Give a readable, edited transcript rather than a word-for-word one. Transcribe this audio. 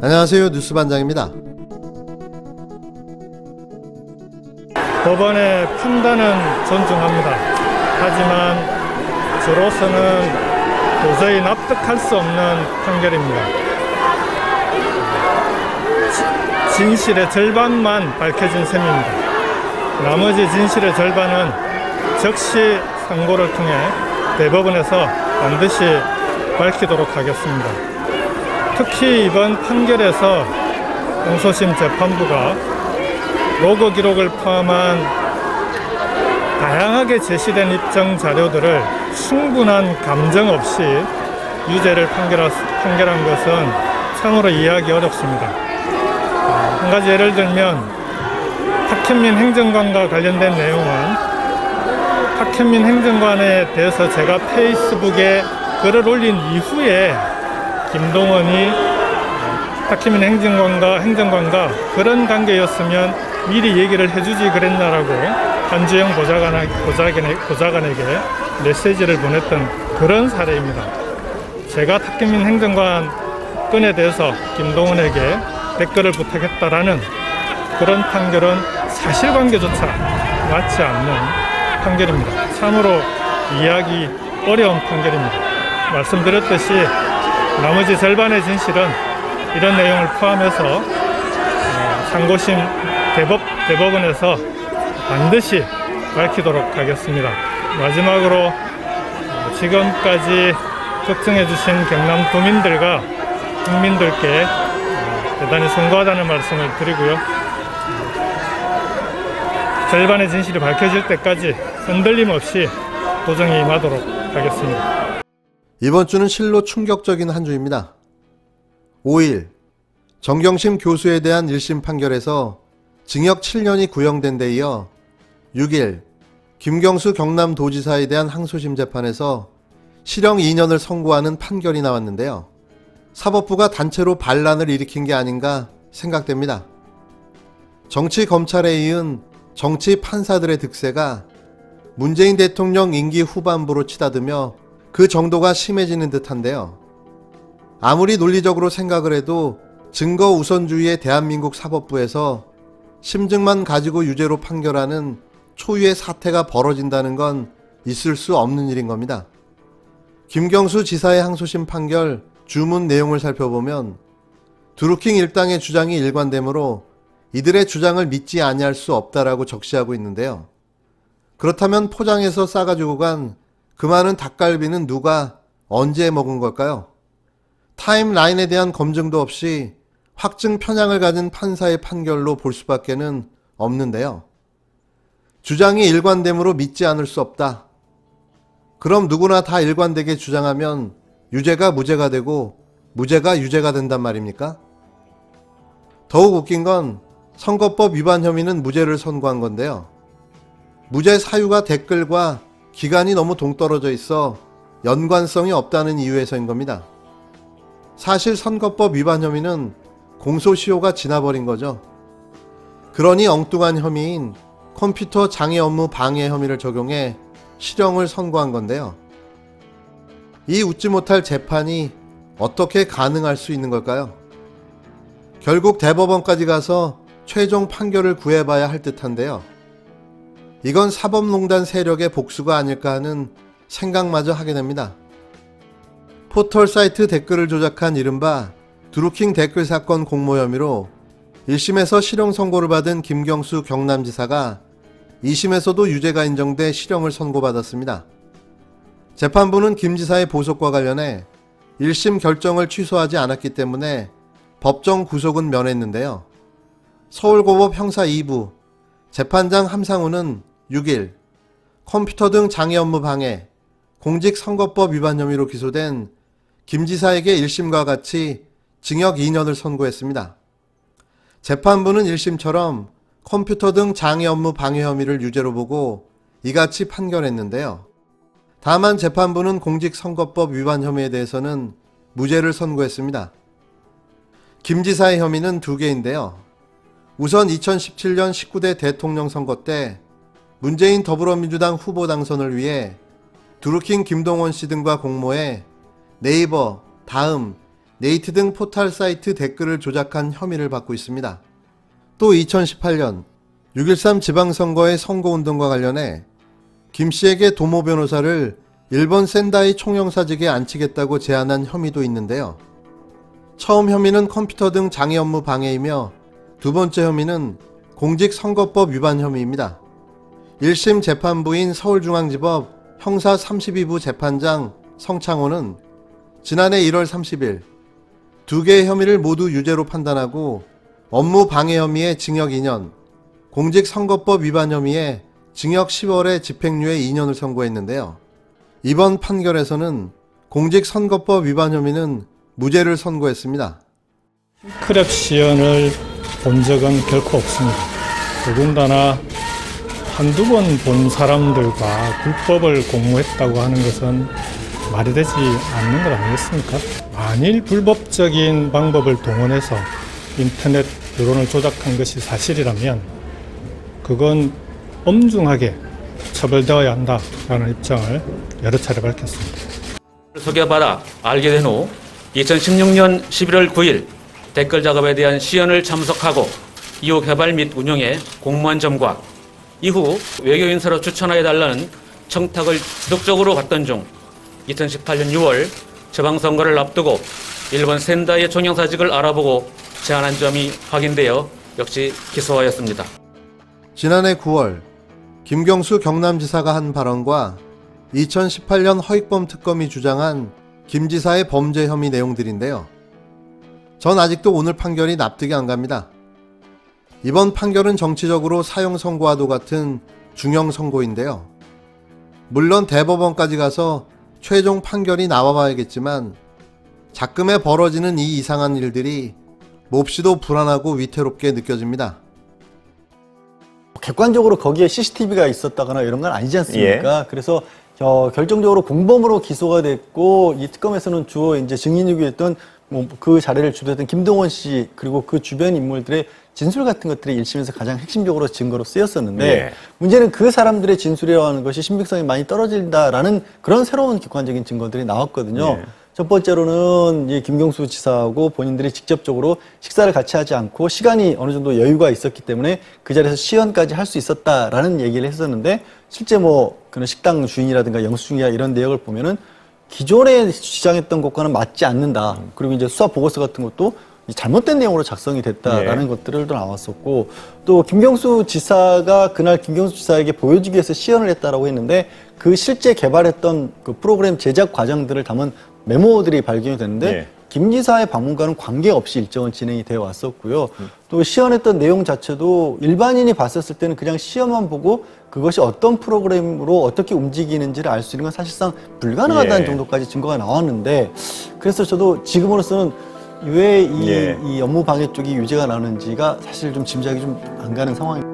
안녕하세요, 뉴스반장입니다. 법원의 판단은 존중합니다. 하지만 저로서는 도저히 납득할 수 없는 판결입니다. 진실의 절반만 밝혀진 셈입니다. 나머지 진실의 절반은 즉시 상고를 통해 대법원에서 반드시 밝히도록 하겠습니다. 특히 이번 판결에서 항소심 재판부가 로그 기록을 포함한 다양하게 제시된 입증 자료들을 충분한 감정 없이 유죄를 판결한 것은 참으로 이해하기 어렵습니다. 한 가지 예를 들면 탁현민 행정관과 관련된 내용은 탁현민 행정관에 대해서 제가 페이스북에 글을 올린 이후에 김동원이 탁현민 행정관과 그런 관계였으면 미리 얘기를 해주지 그랬나라고 한주영 보좌관에게 메시지를 보냈던 그런 사례입니다. 제가 탁현민 행정관 건에 대해서 김동원에게 댓글을 부탁했다라는 그런 판결은 사실관계조차 맞지 않는 판결입니다. 참으로 이해하기 어려운 판결입니다. 말씀드렸듯이 나머지 절반의 진실은 이런 내용을 포함해서 상고심 대법원에서 반드시 밝히도록 하겠습니다. 마지막으로 지금까지 걱정해 주신 경남 도민들과 국민들께 대단히 송구하다는 말씀을 드리고요. 절반의 진실이 밝혀질 때까지 흔들림 없이 도정에 임하도록 하겠습니다. 이번 주는 실로 충격적인 한 주입니다. 5일 정경심 교수에 대한 1심 판결에서 징역 7년이 구형된 데 이어 6일 김경수 경남도지사에 대한 항소심 재판에서 실형 2년을 선고하는 판결이 나왔는데요. 사법부가 단체로 반란을 일으킨 게 아닌가 생각됩니다. 정치 검찰에 이은 정치 판사들의 득세가 문재인 대통령 임기 후반부로 치닫으며 그 정도가 심해지는 듯한데요. 아무리 논리적으로 생각을 해도 증거 우선주의의 대한민국 사법부에서 심증만 가지고 유죄로 판결하는 초유의 사태가 벌어진다는 건 있을 수 없는 일인 겁니다. 김경수 지사의 항소심 판결 주문 내용을 살펴보면 드루킹 일당의 주장이 일관되므로 이들의 주장을 믿지 아니할 수 없다라고 적시하고 있는데요. 그렇다면 포장해서 싸가지고 간 그 많은 닭갈비는 누가 언제 먹은 걸까요? 타임라인에 대한 검증도 없이 확증 편향을 가진 판사의 판결로 볼 수밖에는 없는데요. 주장이 일관되므로 믿지 않을 수 없다. 그럼 누구나 다 일관되게 주장하면 유죄가 무죄가 되고 무죄가 유죄가 된단 말입니까? 더욱 웃긴 건 선거법 위반 혐의는 무죄를 선고한 건데요. 무죄 사유가 댓글과 기간이 너무 동떨어져 있어 연관성이 없다는 이유에서인 겁니다. 사실 선거법 위반 혐의는 공소시효가 지나버린 거죠. 그러니 엉뚱한 혐의인 컴퓨터 장애 업무 방해 혐의를 적용해 실형을 선고한 건데요. 이 웃지 못할 재판이 어떻게 가능할 수 있는 걸까요? 결국 대법원까지 가서 최종 판결을 구해봐야 할 듯한데요. 이건 사법농단 세력의 복수가 아닐까 하는 생각마저 하게 됩니다. 포털 사이트 댓글을 조작한 이른바 드루킹 댓글 사건 공모 혐의로 1심에서 실형 선고를 받은 김경수 경남지사가 2심에서도 유죄가 인정돼 실형을 선고받았습니다. 재판부는 김 지사의 보석과 관련해 1심 결정을 취소하지 않았기 때문에 법정 구속은 면했는데요. 서울고법 형사 2부 재판장 함상우는 6일 컴퓨터 등 장애 업무 방해, 공직선거법 위반 혐의로 기소된 김 지사에게 1심과 같이 징역 2년을 선고했습니다. 재판부는 1심처럼 컴퓨터 등 장애 업무 방해 혐의를 유죄로 보고 이같이 판결했는데요. 다만 재판부는 공직선거법 위반 혐의에 대해서는 무죄를 선고했습니다. 김 지사의 혐의는 두 개인데요. 우선 2017년 19대 대통령 선거 때 문재인 더불어민주당 후보 당선을 위해 드루킹 김동원 씨 등과 공모해 네이버, 다음, 네이트 등 포털 사이트 댓글을 조작한 혐의를 받고 있습니다. 또 2018년 6.13 지방선거의 선거운동과 관련해 김 씨에게 도모 변호사를 일본 센다이 총영사직에 앉히겠다고 제안한 혐의도 있는데요. 처음 혐의는 컴퓨터 등 장애 업무 방해이며 두 번째 혐의는 공직선거법 위반 혐의입니다. 1심 재판부인 서울중앙지법 형사 32부 재판장 성창호는 지난해 1월 30일 두 개의 혐의를 모두 유죄로 판단하고 업무 방해 혐의에 징역 2년, 공직선거법 위반 혐의에 징역 10월에 집행유예 2년을 선고했는데요. 이번 판결에서는 공직선거법 위반 혐의는 무죄를 선고했습니다. 킹크랩 시연을 본 적은 결코 없습니다. 더군다나 한두 번 본 사람들과 불법을 공모했다고 하는 것은 말이 되지 않는 것 아니겠습니까? 만일 불법적인 방법을 동원해서 인터넷 여론을 조작한 것이 사실이라면 그건 엄중하게 처벌되어야 한다라는 입장을 여러 차례 밝혔습니다. 소개받아 알게 된 후 2016년 11월 9일 댓글 작업에 대한 시연을 참석하고 이후 개발 및 운영에 공모한 점과 이후 외교인사로 추천하여달라는 청탁을 지속적으로 받던 중 2018년 6월 지방선거를 앞두고 일본 센다이의 총영사직을 알아보고 제안한 점이 확인되어 역시 기소하였습니다. 지난해 9월 김경수 경남지사가 한 발언과 2018년 허익범 특검이 주장한 김 지사의 범죄 혐의 내용들인데요. 전 아직도 오늘 판결이 납득이 안 갑니다. 이번 판결은 정치적으로 사형 선고와도 같은 중형 선고인데요. 물론 대법원까지 가서 최종 판결이 나와봐야겠지만 작금에 벌어지는 이 이상한 일들이 몹시도 불안하고 위태롭게 느껴집니다. 객관적으로 거기에 CCTV가 있었다거나 이런 건 아니지 않습니까? 예. 그래서 결정적으로 공범으로 기소가 됐고 이 특검에서는 주로 이제 증인이었던 그 자리를 주도했던 김동원 씨 그리고 그 주변 인물들의 진술 같은 것들이 1심에서 가장 핵심적으로 증거로 쓰였었는데 예. 문제는 그 사람들의 진술이라고 하는 것이 신빙성이 많이 떨어진다라는 그런 새로운 객관적인 증거들이 나왔거든요. 예. 첫 번째로는 이 김경수 지사하고 본인들이 직접적으로 식사를 같이 하지 않고 시간이 어느 정도 여유가 있었기 때문에 그 자리에서 시연까지 할 수 있었다라는 얘기를 했었는데 실제 그런 식당 주인이라든가 영수증이나 이런 내역을 보면은 기존에 주장했던 것과는 맞지 않는다. 그리고 이제 수사 보고서 같은 것도 잘못된 내용으로 작성이 됐다라는 것들도 나왔었고 또 김경수 지사가 그날 김경수 지사에게 보여주기 위해서 시연을 했다라고 했는데 그 실제 개발했던 그 프로그램 제작 과정들을 담은 메모들이 발견이 됐는데 김 지사의 방문과는 관계없이 일정은 진행이 되어 왔었고요. 또 시연했던 내용 자체도 일반인이 봤었을 때는 그냥 시연만 보고 그것이 어떤 프로그램으로 어떻게 움직이는지를 알 수 있는 건 사실상 불가능하다는 정도까지 증거가 나왔는데 그래서 저도 지금으로서는 왜 이 업무 방해 쪽이 유죄가 나오는지가 사실 좀 짐작이 좀 안 가는 상황입니다.